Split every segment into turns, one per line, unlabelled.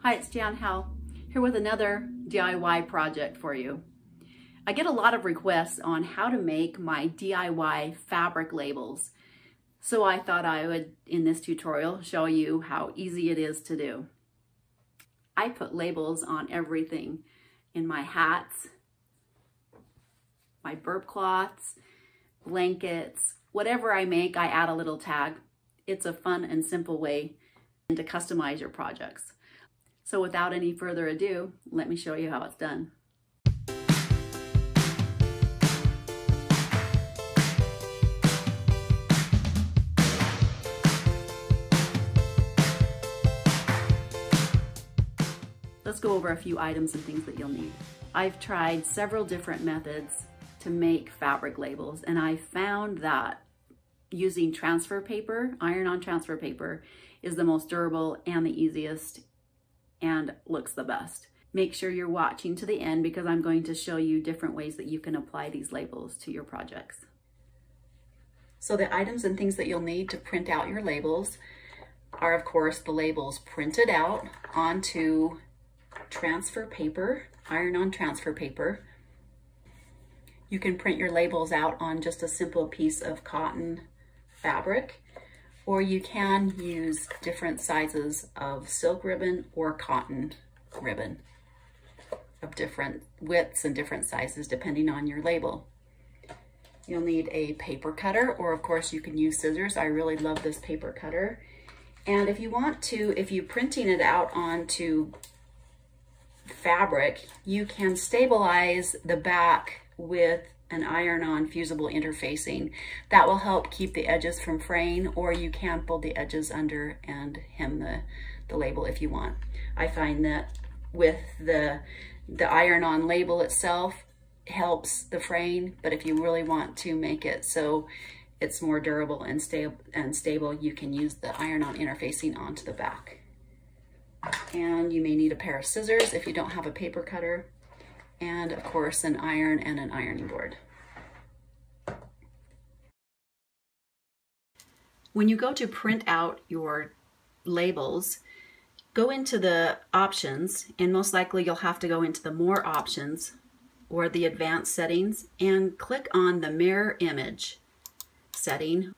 Hi, it's Jan Howell here with another DIY project for you. I get a lot of requests on how to make my DIY fabric labels. So I thought I would, in this tutorial, show you how easy it is to do. I put labels on everything, in my hats, my burp cloths, blankets, whatever I make, I add a little tag. It's a fun and simple way to customize your projects. So without any further ado, let me show you how it's done. Let's go over a few items and things that you'll need. I've tried several different methods to make fabric labels, and I found that using transfer paper, iron-on transfer paper, is the most durable and the easiest and looks the best. Make sure you're watching to the end because I'm going to show you different ways that you can apply these labels to your projects. So the items and things that you'll need to print out your labels are, of course, the labels printed out onto transfer paper, iron-on transfer paper. You can print your labels out on just a simple piece of cotton fabric, or you can use different sizes of silk ribbon or cotton ribbon of different widths and different sizes depending on your label. You'll need a paper cutter, or of course you can use scissors. I really love this paper cutter. And if you want to, if you're printing it out onto fabric, you can stabilize the back with an iron-on fusible interfacing. That will help keep the edges from fraying, or you can fold the edges under and hem the label if you want. I find that with the iron-on label itself helps the fraying, but if you really want to make it so it's more durable and stable, you can use the iron-on interfacing onto the back. And you may need a pair of scissors if you don't have a paper cutter, and of course an iron and an ironing board. When you go to print out your labels, go into the options, and most likely you'll have to go into the more options or the advanced settings and click on the mirror image setting,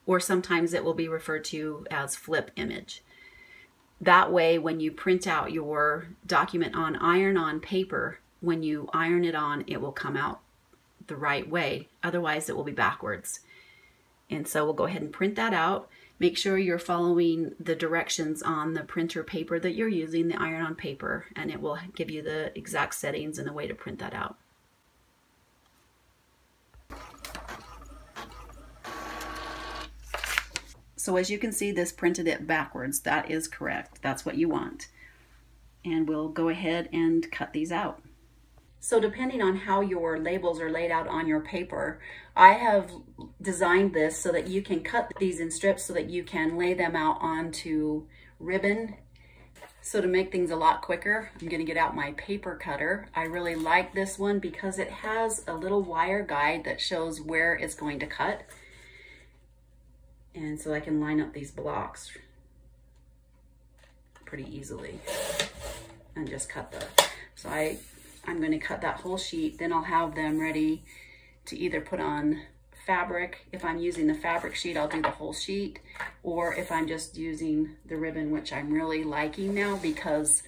or sometimes it will be referred to as flip image. That way, when you print out your document on iron-on paper, when you iron it on, it will come out the right way. Otherwise, it will be backwards. And so we'll go ahead and print that out. Make sure you're following the directions on the printer paper that you're using, the iron-on paper, and it will give you the exact settings and the way to print that out. So as you can see, this printed it backwards. That is correct. That's what you want. And we'll go ahead and cut these out. So depending on how your labels are laid out on your paper, I have designed this so that you can cut these in strips so that you can lay them out onto ribbon. So to make things a lot quicker, I'm going to get out my paper cutter. I really like this one because it has a little wire guide that shows where it's going to cut. And so I can line up these blocks pretty easily and just cut them. So I'm going to cut that whole sheet, then I'll have them ready to either put on fabric. If I'm using the fabric sheet, I'll do the whole sheet, or if I'm just using the ribbon, which I'm really liking now because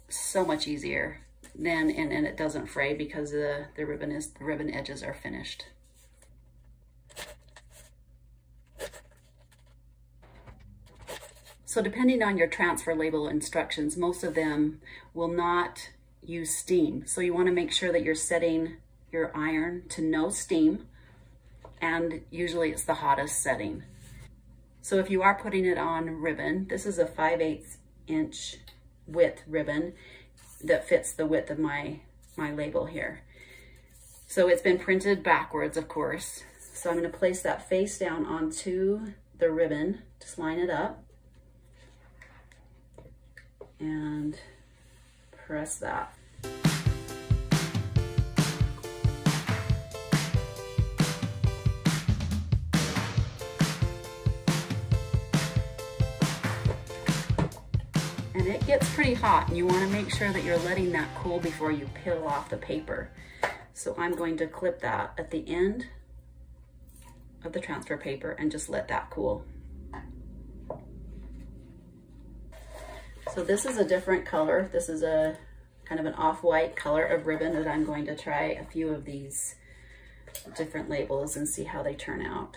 so much easier then, and it doesn't fray because the ribbon edges are finished. So depending on your transfer label instructions, most of them will not use steam. So you want to make sure that you're setting your iron to no steam, and usually it's the hottest setting. So if you are putting it on ribbon, this is a 5/8 inch width ribbon that fits the width of my label here. So it's been printed backwards, of course. So I'm going to place that face down onto the ribbon, just line it up and press that. And it gets pretty hot, and you want to make sure that you're letting that cool before you peel off the paper. So I'm going to clip that at the end of the transfer paper and just let that cool. So this is a different color. This is a kind of an off-white color of ribbon that I'm going to try a few of these different labels and see how they turn out.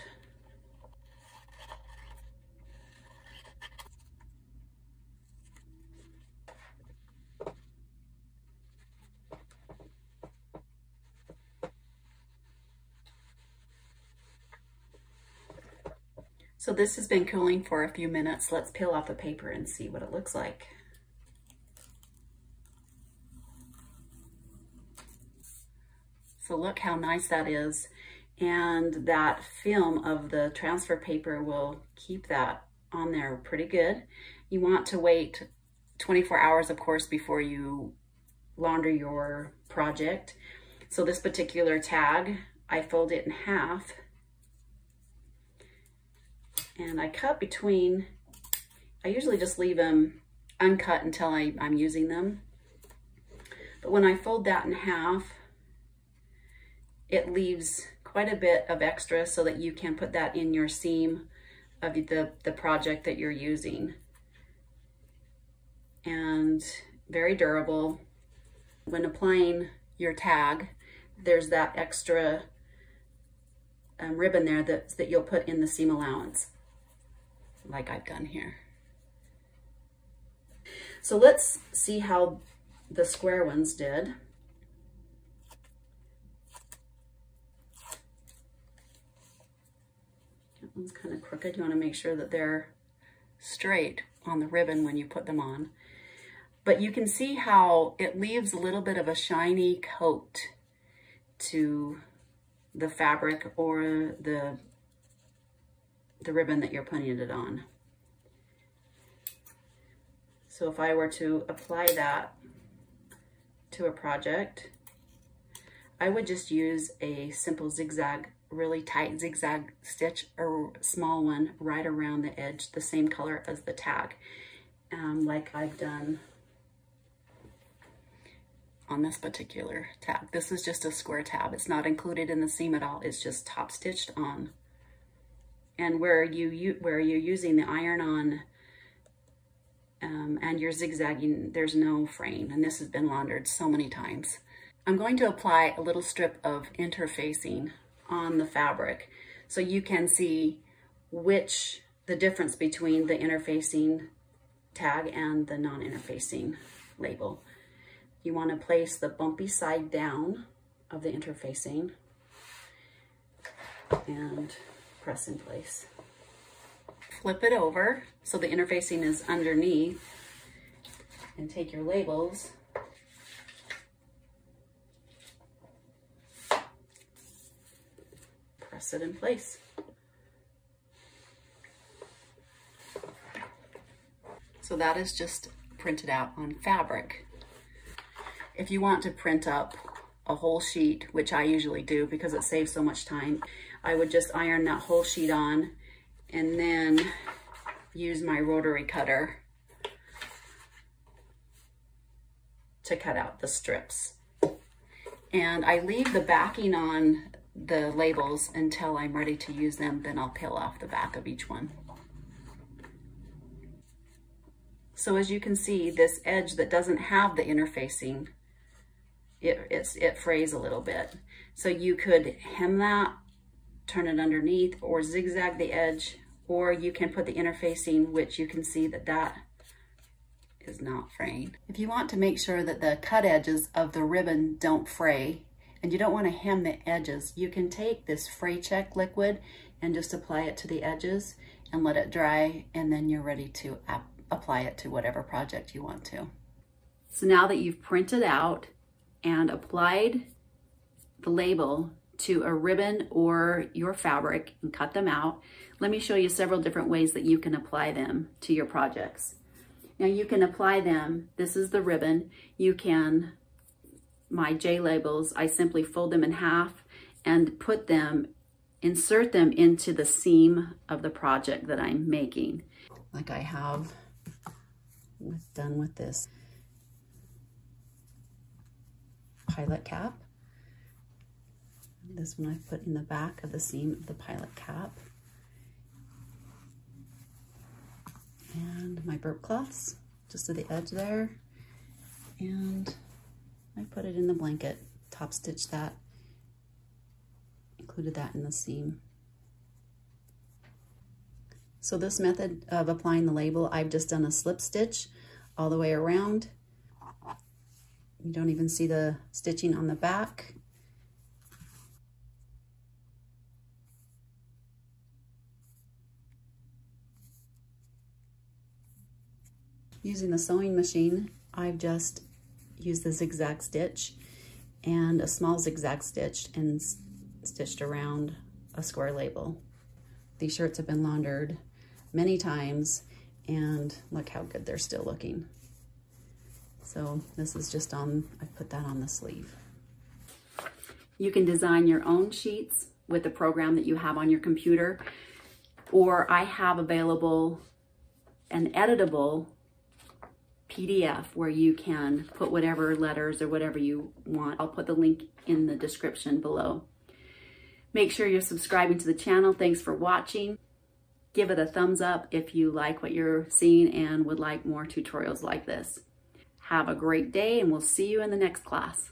So this has been cooling for a few minutes. Let's peel off the paper and see what it looks like. So look how nice that is. And that film of the transfer paper will keep that on there pretty good. You want to wait 24 hours, of course, before you launder your project. So this particular tag, I fold it in half. And I cut between, I usually just leave them uncut until I'm using them. But when I fold that in half, it leaves quite a bit of extra so that you can put that in your seam of the project that you're using. And very durable. When applying your tag, there's that extra ribbon there that you'll put in the seam allowance, like I've done here. So let's see how the square ones did. That one's kind of crooked. You want to make sure that they're straight on the ribbon when you put them on. But you can see how it leaves a little bit of a shiny coat to the fabric or the ribbon that you're putting it on. So if I were to apply that to a project, I would just use a simple zigzag, really tight zigzag stitch, or small one right around the edge, the same color as the tag, like I've done on this particular tab. This is just a square tab. It's not included in the seam at all. It's just top stitched on. And where you're using the iron-on and you're zigzagging, there's no fraying, and this has been laundered so many times. I'm going to apply a little strip of interfacing on the fabric so you can see the difference between the interfacing tag and the non-interfacing label. You want to place the bumpy side down of the interfacing and press in place. Flip it over so the interfacing is underneath, and take your labels press it in place. So that is just printed out on fabric. If you want to print up a whole sheet, which I usually do because it saves so much time, I would just iron that whole sheet on and then use my rotary cutter to cut out the strips. And I leave the backing on the labels until I'm ready to use them, then I'll peel off the back of each one. So as you can see, this edge that doesn't have the interfacing, it frays a little bit. So you could hem that, turn it underneath, or zigzag the edge, or you can put the interfacing, which you can see that is not fraying. If you want to make sure that the cut edges of the ribbon don't fray, and you don't want to hem the edges, you can take this fray check liquid and just apply it to the edges and let it dry, and then you're ready to apply it to whatever project you want to. So now that you've printed out and applied the label to a ribbon or your fabric and cut them out, let me show you several different ways that you can apply them to your projects. Now you can apply them, this is the ribbon, you can, my J labels, I simply fold them in half and put them, insert them into the seam of the project that I'm making. Like I have done with this pilot cap. This one I've put in the back of the seam of the pilot cap. And my burp cloths just to the edge there. And I put it in the blanket, top stitch that, included that in the seam. So this method of applying the label, I've just done a slip stitch all the way around. You don't even see the stitching on the back. Using the sewing machine, I've just used the zigzag stitch and a small zigzag stitch and stitched around a square label. These shirts have been laundered many times, and look how good they're still looking. So this is just on, I put that on the sleeve. You can design your own sheets with the program that you have on your computer, or I have available an editable PDF where you can put whatever letters or whatever you want. I'll put the link in the description below. Make sure you're subscribing to the channel. Thanks for watching. Give it a thumbs up if you like what you're seeing and would like more tutorials like this. Have a great day, and we'll see you in the next class.